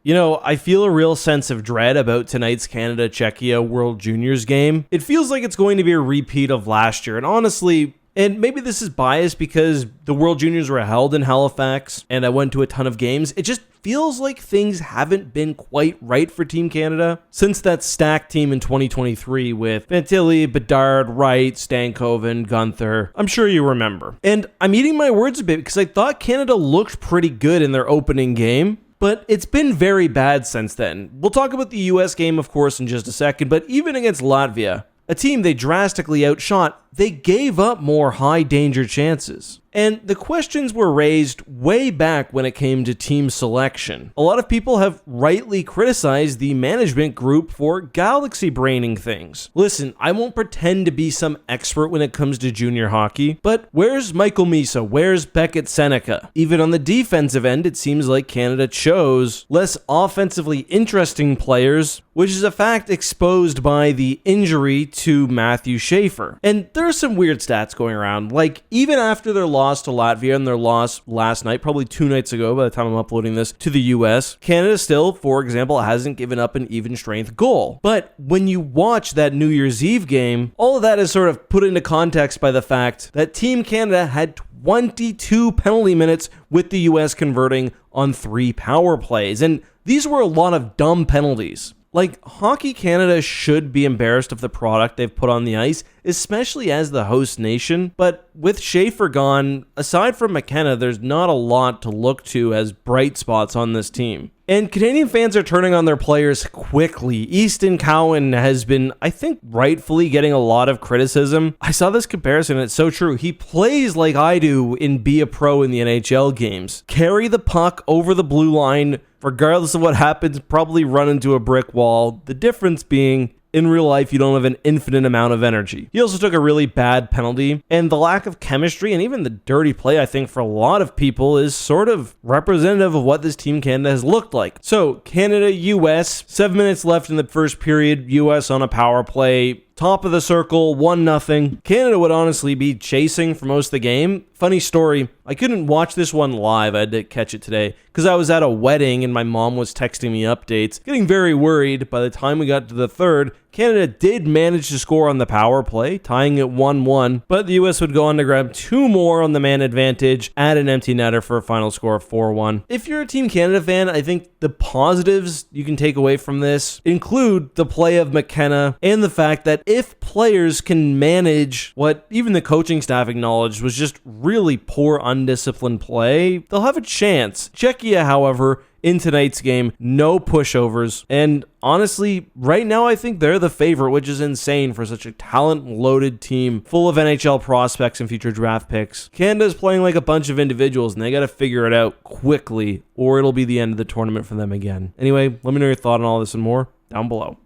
You know, I feel a real sense of dread about tonight's Canada-Czechia World Juniors game. It feels like it's going to be a repeat of last year, and honestly, and maybe this is biased because the World Juniors were held in Halifax and I went to a ton of games. It just feels like things haven't been quite right for Team Canada since that stacked team in 2023 with Fantilli, Bedard, Wright, Stankoven, Gunther. I'm sure you remember. And I'm eating my words a bit because I thought Canada looked pretty good in their opening game, but it's been very bad since then. We'll talk about the US game, of course, in just a second, but even against Latvia, a team they drastically outshot, they gave up more high-danger chances. And the questions were raised way back when it came to team selection. A lot of people have rightly criticized the management group for galaxy braining things. Listen, I won't pretend to be some expert when it comes to junior hockey, but where's Michael Misa? Where's Beckett Seneca? Even on the defensive end, it seems like Canada chose less offensively interesting players, which is a fact exposed by the injury to Matthew Schaefer. And there are some weird stats going around, like even after their loss to Latvia and their loss last night, probably 2 nights ago by the time I'm uploading this, to the US, Canada still, for example, hasn't given up an even strength goal. But when you watch that New Year's Eve game, all of that is sort of put into context by the fact that Team Canada had 22 penalty minutes with the US converting on 3 power plays. And these were a lot of dumb penalties. Like, Hockey Canada should be embarrassed of the product they've put on the ice, especially as the host nation. But with Schaefer gone, aside from McKenna, there's not a lot to look to as bright spots on this team. And Canadian fans are turning on their players quickly. Easton Cowan has been, I think, rightfully getting a lot of criticism. I saw this comparison, and it's so true. He plays like I do in Be a Pro in the NHL games. Carry the puck over the blue line, regardless of what happens, probably run into a brick wall. The difference being, in real life, you don't have an infinite amount of energy. He also took a really bad penalty, and the lack of chemistry and even the dirty play, I think, for a lot of people is sort of representative of what this Team Canada has looked like. So, Canada-US, 7 minutes left in the first period, US on a power play. Top of the circle, 1-0. Canada would honestly be chasing for most of the game. Funny story, I couldn't watch this one live. I had to catch it today because I was at a wedding and my mom was texting me updates. Getting very worried. By the time we got to the third, Canada did manage to score on the power play, tying it 1-1, but the US would go on to grab 2 more on the man advantage, add an empty netter for a final score of 4-1. If you're a Team Canada fan, I think the positives you can take away from this include the play of McKenna and the fact that if players can manage what even the coaching staff acknowledged was just really poor, undisciplined play, they'll have a chance. Czechia, however, in tonight's game, no pushovers, and honestly, right now I think they're the favorite, which is insane for such a talent-loaded team full of NHL prospects and future draft picks. Canada's playing like a bunch of individuals, and they got to figure it out quickly, or it'll be the end of the tournament for them again. Anyway, let me know your thought on all this and more down below.